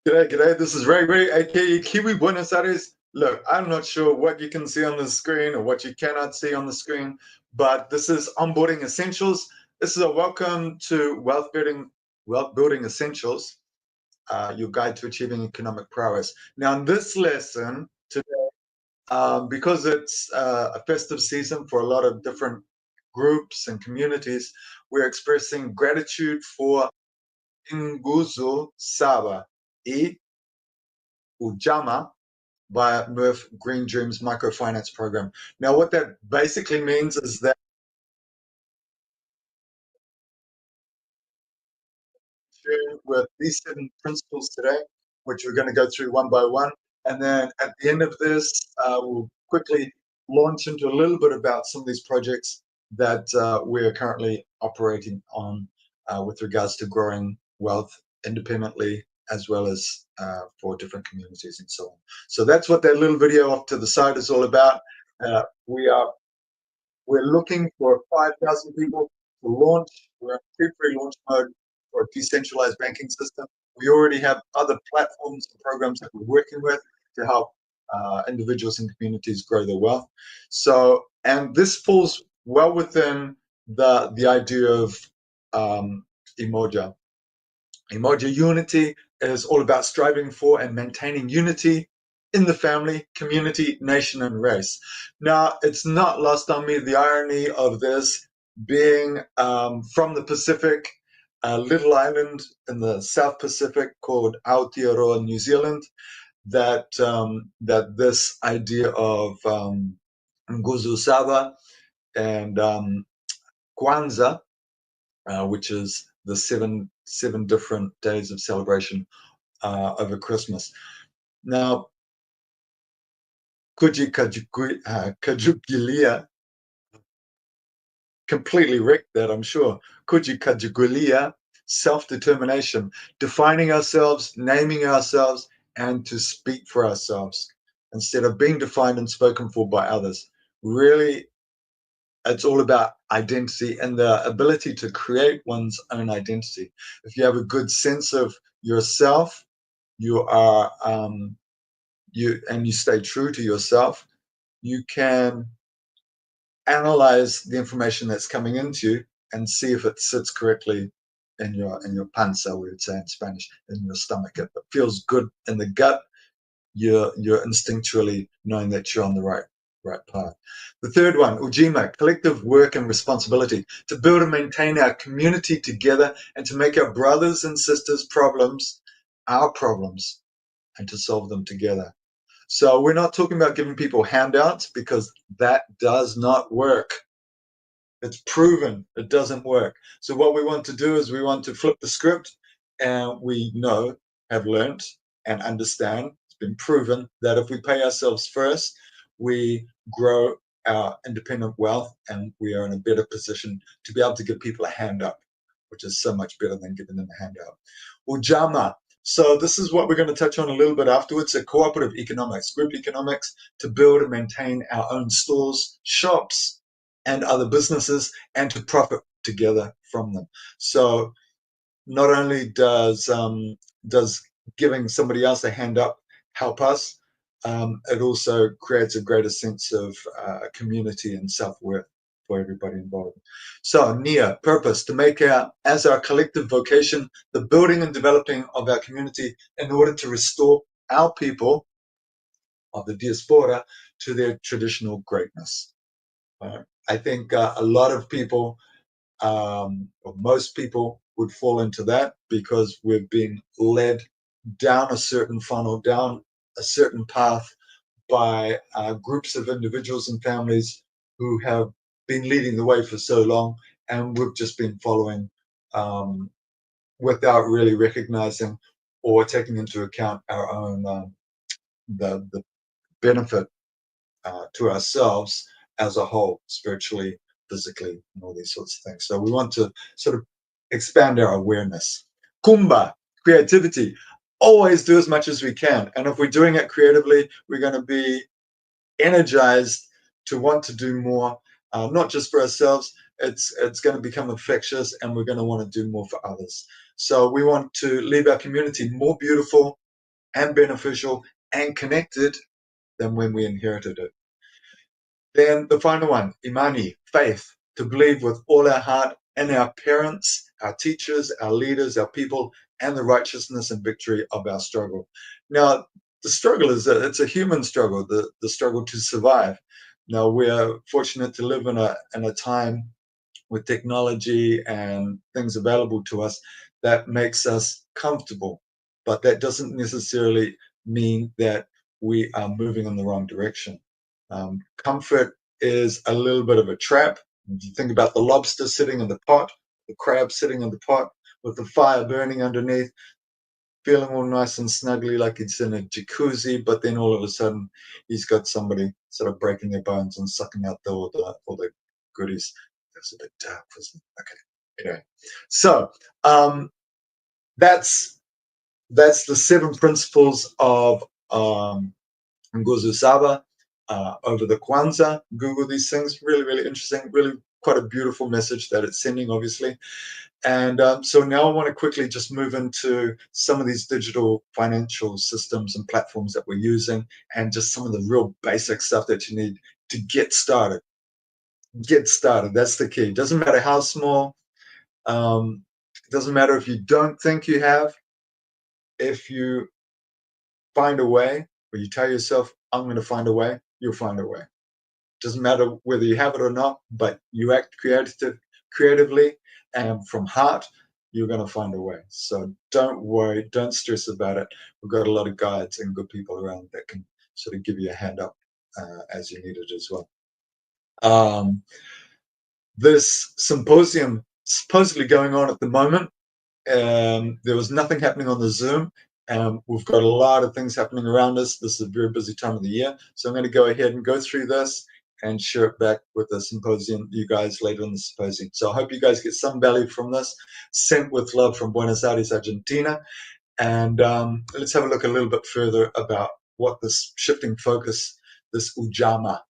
G'day, g'day. This is Ray, aka Kiwi Buenos Aires. Look, I'm not sure what you can see on the screen or what you cannot see on the screen, but this is onboarding essentials. This is a welcome to wealth building essentials, your guide to achieving economic prowess. Now, in this lesson today, because it's a festive season for a lot of different groups and communities, we're expressing gratitude for Nguzu Saba. Umoja via Murph Green Dreams microfinance program. Now, what that basically means is that with these 7 principles today, which we're going to go through one by one, and then at the end of this, we'll quickly launch into a little bit about some of these projects that we're currently operating on with regards to growing wealth independently as well as for different communities and so on. So that's what that little video off to the side is all about. We're looking for 5,000 people to launch. We're in pre-launch mode for a decentralized banking system. We already have other platforms and programs that we're working with to help individuals and communities grow their wealth. So, and this falls well within the idea of Umoja. Umoja unity is all about striving for and maintaining unity in the family, community, nation, and race. Now, it's not lost on me the irony of this being from the Pacific, a little island in the South Pacific called Aotearoa, New Zealand, that this idea of Nguzu Saba and KWANZAA, which is the seven different days of celebration over Christmas. Now, Kajugilia completely wrecked that, I'm sure. Kajugilia, self-determination, defining ourselves, naming ourselves, and to speak for ourselves instead of being defined and spoken for by others. Really, it's all about identity and the ability to create one's own identity. If you have a good sense of yourself, you are you stay true to yourself, you can analyze the information that's coming into you and see if it sits correctly in your panza, we would say in Spanish, in your stomach. If it feels good in the gut, you're instinctually knowing that you're on the right path. The third one, Ujima, collective work and responsibility, to build and maintain our community together and to make our brothers and sisters' problems our problems and to solve them together. So we're not talking about giving people handouts because that does not work. It's proven it doesn't work. So what we want to do is we want to flip the script, and we know, have learnt and understand, it's been proven that if we pay ourselves first, we grow our independent wealth and we are in a better position to be able to give people a hand up, which is so much better than giving them a handout. Ujama. So this is what we're going to touch on a little bit afterwards, a cooperative economics, group economics, to build and maintain our own stores, shops, and other businesses, and to profit together from them. So not only does giving somebody else a hand up help us, it also creates a greater sense of community and self-worth for everybody involved. So NIA, purpose, to make as our collective vocation the building and developing of our community in order to restore our people of the diaspora to their traditional greatness. I think a lot of people, or most people, would fall into that because we've been led down a certain funnel, down a certain path by groups of individuals and families who have been leading the way for so long, and we've just been following without really recognizing or taking into account our own the benefit to ourselves as a whole, spiritually, physically, and all these sorts of things. So we want to sort of expand our awareness. Kumba, creativity. Always do as much as we can. And if we're doing it creatively, we're going to be energized to want to do more, not just for ourselves. It's going to become infectious, and we're going to want to do more for others. So we want to leave our community more beautiful, and beneficial and connected than when we inherited it. Then the final one, imani, faith, to believe with all our heart in our parents, our teachers, our leaders, our people, and the righteousness and victory of our struggle. Now, the struggle it's a human struggle, the struggle to survive. Now, we're fortunate to live in a time with technology and things available to us that makes us comfortable. But that doesn't necessarily mean that we are moving in the wrong direction. Comfort is a little bit of a trap. If you think about the lobster sitting in the pot, the crab sitting in the pot with the fire burning underneath, feeling all nice and snuggly like he's in a jacuzzi, but then all of a sudden he's got somebody sort of breaking their bones and sucking out all the goodies. That's a bit dark, isn't it? Okay. Anyway, so that's the 7 principles of Nguzo Saba over the KWANZAA. Google these things. Really, really interesting. Really quite a beautiful message that it's sending, obviously. And so now I want to quickly just move into some of these digital financial systems and platforms that we're using, and just some of the real basic stuff that you need to get started. Get started. That's the key. Doesn't matter how small. Doesn't matter if you don't think you have. If you find a way, or you tell yourself, I'm going to find a way, you'll find a way. Doesn't matter whether you have it or not, but you act creatively and from heart, you're going to find a way. So don't worry, don't stress about it. We've got a lot of guides and good people around that can sort of give you a hand up as you need it as well. This symposium supposedly going on at the moment. There was nothing happening on the Zoom. We've got a lot of things happening around us. This is a very busy time of the year. So I'm going to go ahead and go through this and share it back with the symposium, you guys later in the symposium. So I hope you guys get some value from this. Sent with love from Buenos Aires, Argentina. And let's have a look a little bit further about what this shifting focus, this Umoja,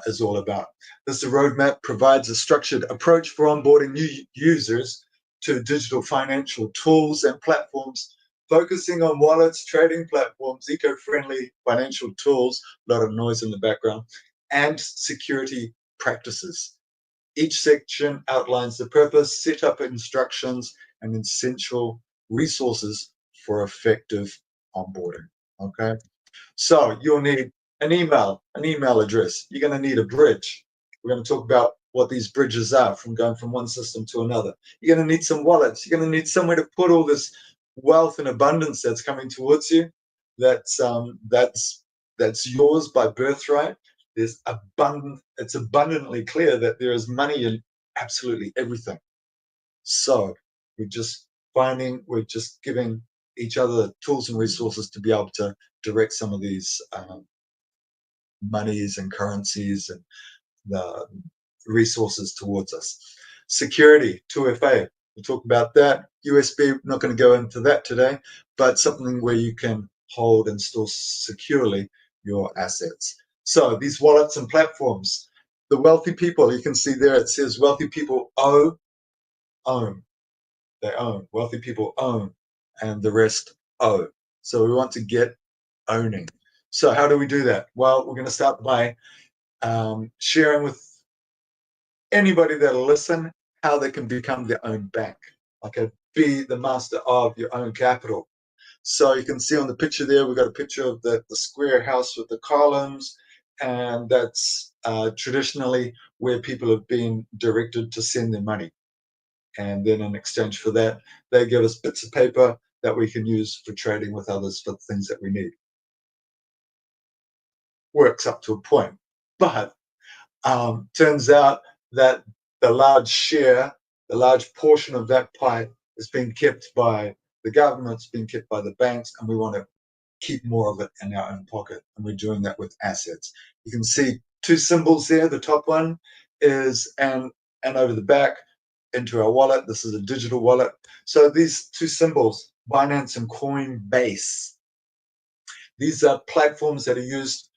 is all about. This roadmap provides a structured approach for onboarding new users to digital financial tools and platforms, focusing on wallets, trading platforms, eco-friendly financial tools, a lot of noise in the background, and security practices. Each section outlines the purpose, setup instructions, and essential resources for effective onboarding. Okay, so you'll need an email address. You're going to need a bridge. We're going to talk about what these bridges are from going from one system to another. You're going to need some wallets. You're going to need somewhere to put all this wealth and abundance that's coming towards you. That's yours by birthright. There's abundant. It's abundantly clear that there is money in absolutely everything. So we're just giving each other tools and resources to be able to direct some of these monies and currencies and the resources towards us. Security, 2FA, we'll talk about that. USB, not going to go into that today, but something where you can hold and store securely your assets. So these wallets and platforms, the wealthy people, you can see there it says wealthy people own. They own. Wealthy people own, and the rest owe. So we want to get owning. So how do we do that? Well, we're going to start by sharing with anybody that'll listen how they can become their own bank. Okay, be the master of your own capital. So you can see on the picture there, we've got a picture of the square house with the columns, and that's traditionally where people have been directed to send their money. And then in exchange for that, they give us bits of paper that we can use for trading with others for things that we need. Works up to a point. But turns out that the large portion of that pie is being kept by the government, it's being kept by the banks, and we want to keep more of it in our own pocket. And we're doing that with assets. You can see 2 symbols there. The top one is and over the back into our wallet. This is a digital wallet. So these 2 symbols, Binance and Coinbase, these are platforms that are used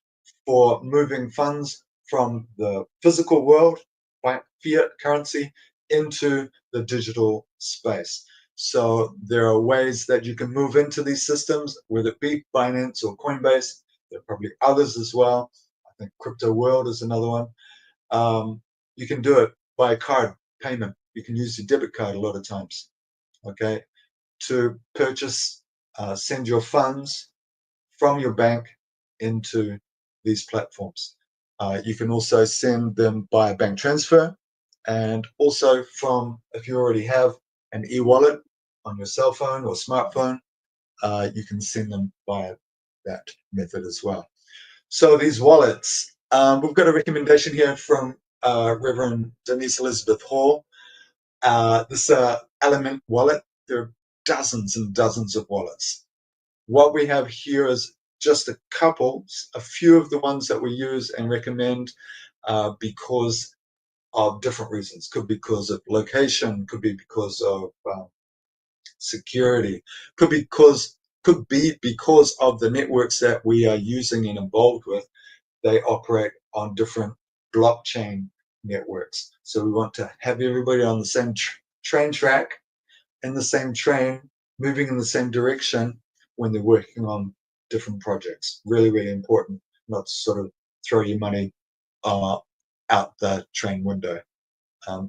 for moving funds from the physical world, by fiat currency, into the digital space. So there are ways that you can move into these systems, whether it be Binance or Coinbase. There are probably others as well. I think Crypto World is another one. You can do it by card payment. You can use your debit card a lot of times, okay, to purchase, send your funds from your bank into these platforms. You can also send them by bank transfer, and also from, if you already have an e-wallet on your cell phone or smartphone, you can send them via that method as well. So these wallets, we've got a recommendation here from Reverend Denise Elizabeth Hall. This Element wallet, there are dozens and dozens of wallets. What we have here is just a few of the ones that we use and recommend because of different reasons. Could be because of location, could be because of security, could be because of the networks that we are using and involved with. They operate on different blockchain networks. So we want to have everybody on the same train track, in the same train, moving in the same direction when they're working on different projects. Really, really important not to sort of throw your money out the train window,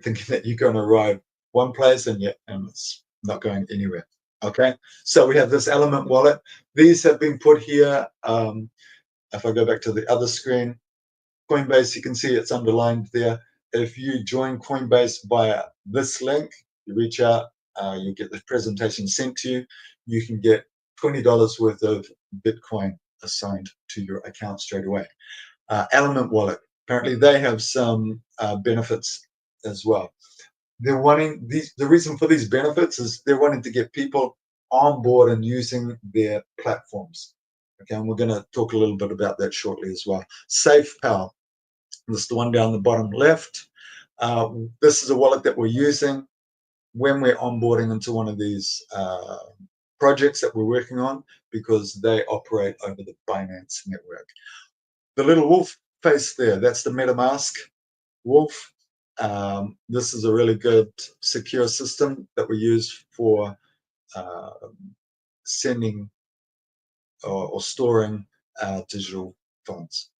thinking that you're going to arrive one place and it's not going anywhere. Okay, so we have this Element wallet. These have been put here. If I go back to the other screen, Coinbase, you can see it's underlined there. If you join Coinbase via this link, you reach out, you get the presentation sent to you. You can get $20 worth of Bitcoin assigned to your account straight away. Element Wallet, apparently they have some benefits as well. They're wanting the reason for these benefits is they're wanting to get people on board and using their platforms. Okay, and we're going to talk a little bit about that shortly as well. SafePal, this is the one down the bottom left. This is a wallet that we're using when we're onboarding into one of these projects that we're working on, because they operate over the Binance network. The little wolf face there, that's the MetaMask wolf. This is a really good secure system that we use for sending or storing digital funds.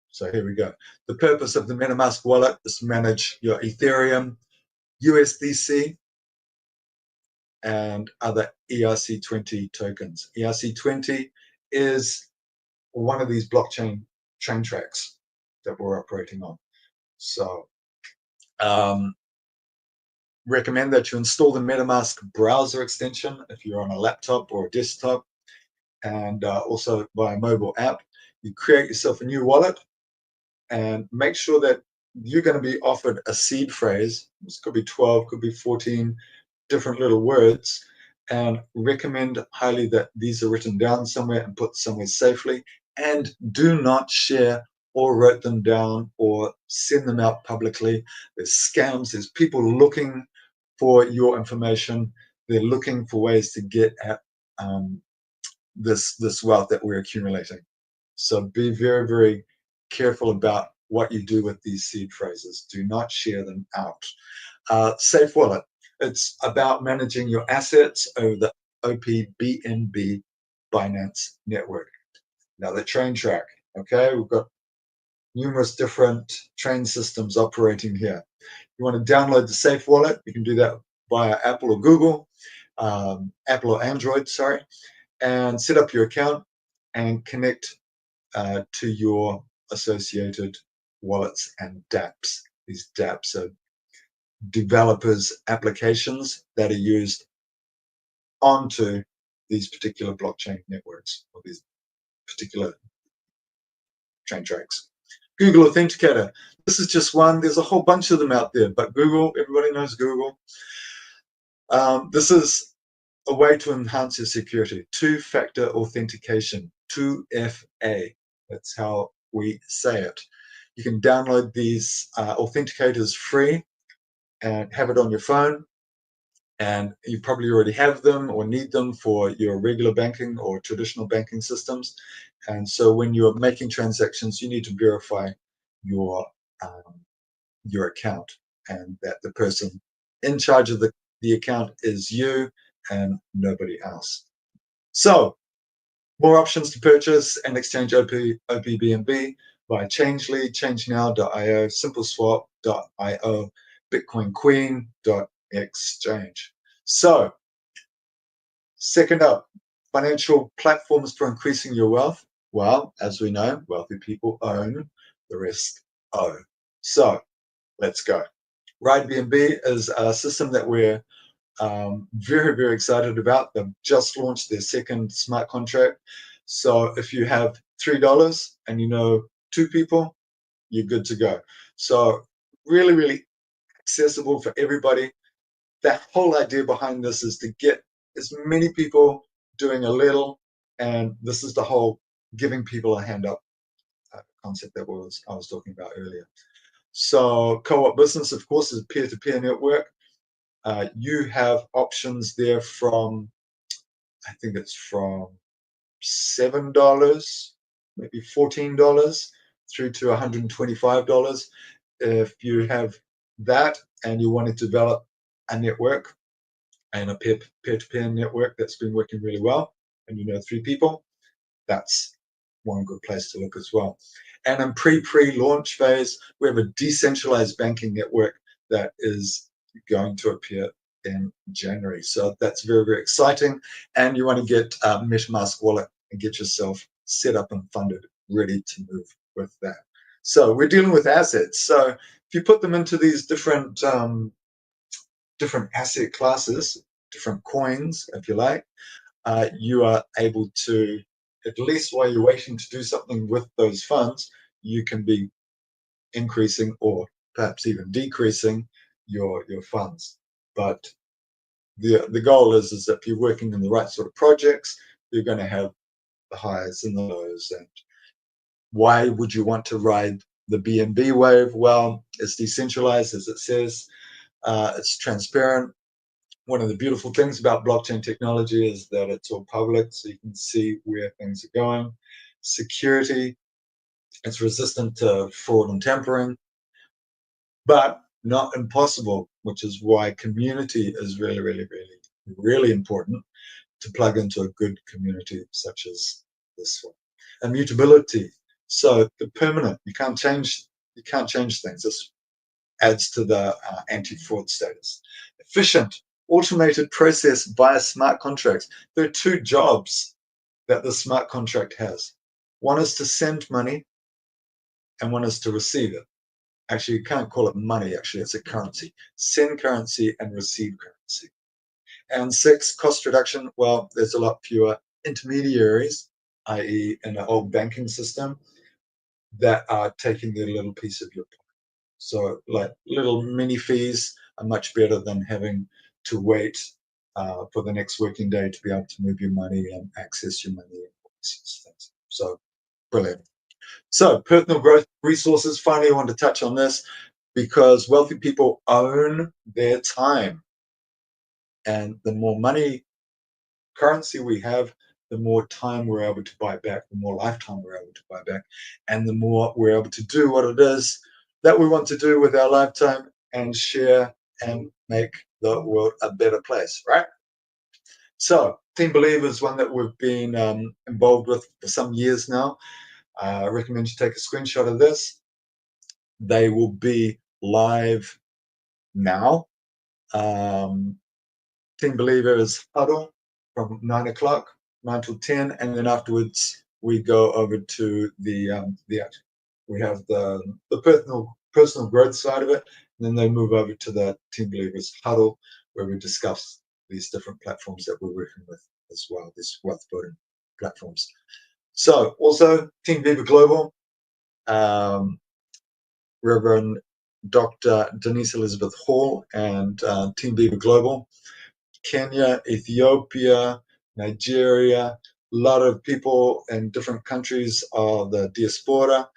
So here we go. The purpose of the MetaMask wallet is to manage your Ethereum, USDC, and other ERC20 tokens. ERC20 is one of these blockchain train tracks that we're operating on. So recommend that you install the MetaMask browser extension if you're on a laptop or a desktop, and also via mobile app. You create yourself a new wallet and make sure that you're going to be offered a seed phrase. This could be 12, could be 14 different little words, and recommend highly that these are written down somewhere and put somewhere safely, and do not share or write them down or send them out publicly. There's scams, there's people looking for your information. They're looking for ways to get at this wealth that we're accumulating. So be very, very careful about what you do with these seed phrases. Do not share them out. Safe Wallet. It's about managing your assets over the OPBNB Binance network. Now the train track, okay? We've got numerous different train systems operating here. You want to download the Safe Wallet, you can do that via Apple or Google, Apple or Android, sorry, and set up your account and connect to your associated wallets and dApps. These dApps are developers' applications that are used onto these particular blockchain networks or these particular train tracks. Google Authenticator. This is just one. There's a whole bunch of them out there, but Google, everybody knows Google. This is a way to enhance your security. Two-factor authentication, 2FA. That's how we say it. You can download these authenticators free and have it on your phone, and you probably already have them or need them for your regular banking or traditional banking systems. And so when you're making transactions, you need to verify your account, and that the person in charge of the The account is you and nobody else. So more options to purchase and exchange OPBNB via Changely, ChangeNow.io, SimpleSwap.io, BitcoinQueen.exchange. So, second up, financial platforms for increasing your wealth. Well, as we know, wealthy people own, the rest owe. So, let's go. RideBnB is a system that we're very, very excited about. They've just launched their second smart contract. So if you have $3 and you know 2 people, you're good to go. So really, really accessible for everybody. The whole idea behind this is to get as many people doing a little, and this is the whole giving people a hand up concept that I was talking about earlier. So Co-op Business, of course, is a peer-to-peer network. You have options there from, I think it's from $7, maybe $14, through to $125. If you have that and you want to develop a network and a peer-to-peer network that's been working really well, and you know 3 people, that's one good place to look as well. And in pre-launch phase, we have a decentralized banking network that is going to appear in January. So that's very, very exciting. And you want to get a MetaMask wallet and get yourself set up and funded, ready to move with that. So we're dealing with assets. So if you put them into these different asset classes, different coins, if you like, you are able to, at least while you're waiting to do something with those funds, you can be increasing or perhaps even decreasing your funds. But the goal is if you're working in the right sort of projects, you're going to have the highs and the lows. And why would you want to ride the BNB wave? Well, it's decentralized, as it says. It's transparent. One of the beautiful things about blockchain technology is that it's all public, so you can see where things are going. Security, it's resistant to fraud and tampering, but not impossible, which is why community is really, really, really, really important to plug into a good community such as this one. Immutability, so the permanent, you can't change things. This adds to the anti-fraud status. Efficient, automated process via smart contracts. There are 2 jobs that the smart contract has. One is to send money and one is to receive it. Actually, you can't call it money, actually, it's a currency. Send currency and receive currency. And 6, cost reduction. Well, there's a lot fewer intermediaries, i.e. in an old banking system, that are taking their little piece of your pie. So like little mini fees are much better than having to wait for the next working day to be able to move your money and access your money and all these things. So brilliant. So personal growth resources, finally I want to touch on this because wealthy people own their time. And the more money, currency we have, the more time we're able to buy back, the more lifetime we're able to buy back, and the more we're able to do what it is that we want to do with our lifetime and share and make the world a better place, right? So Team Believer is one that we've been involved with for some years now. I recommend you take a screenshot of this. They will be live now. Team Believer is huddle from 9 o'clock, 9 till 10, and then afterwards we go over to the we have the personal growth side of it, and then they move over to the Team Believers huddle where we discuss these different platforms that we're working with as well, these wealth building platforms. So also Teamviva Global, Reverend Dr. Denise Elizabeth Hall and Teamviva Global. Kenya, Ethiopia, Nigeria, a lot of people in different countries of the diaspora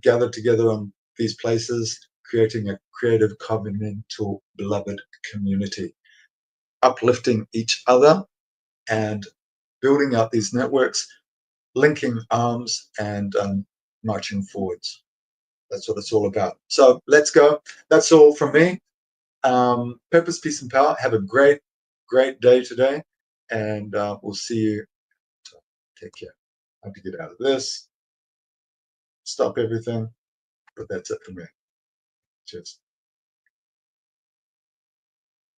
gathered together on these places, creating a creative, covenantal, beloved community, uplifting each other and building out these networks, linking arms and marching forwards. That's what it's all about. So let's go. That's all from me. Purpose, peace, and power. Have a great, great day today, and we'll see you. Take care. I have to get out of this, stop everything, but that's it for me. Cheers.